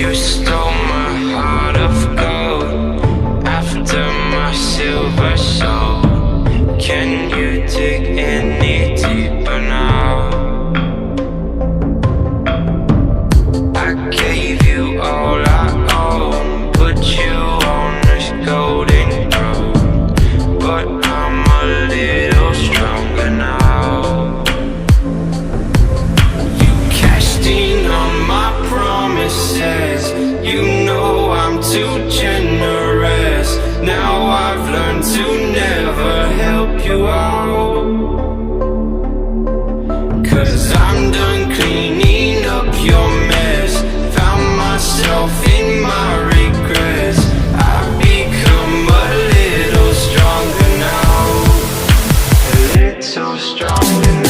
You stole my heart of gold after my silver soul. Can you dig any deeper now? I gave you all I own, put you on this golden throne, but I'm a little stronger now. You cashed in on my promises, you know I'm too generous. Now I've learned to never help you out, 'cause I'm done cleaning up your mess. Found myself in my regrets. I've become a little stronger now, a little stronger now.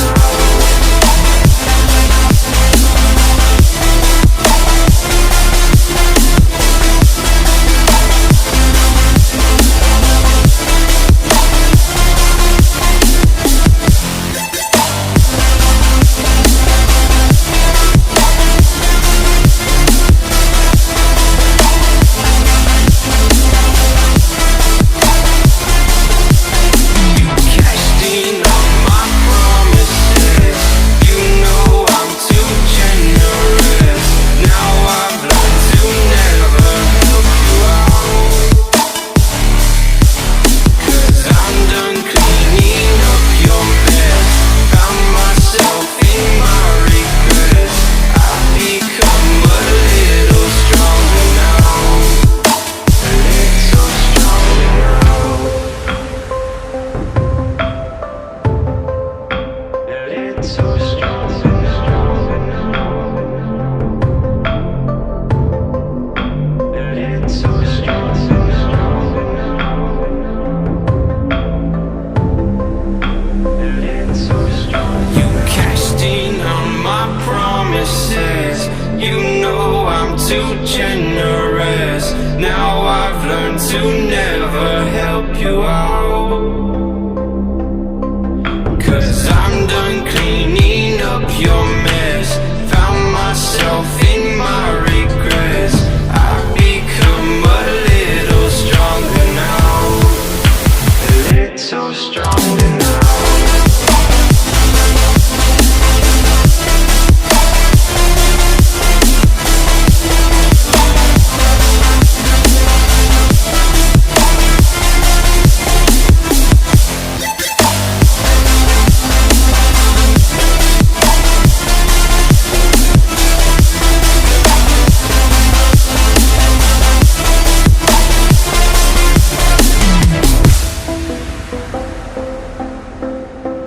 You know I'm too generous. Now I've learned to never help you out, 'cause I'm done cleaning up your mess.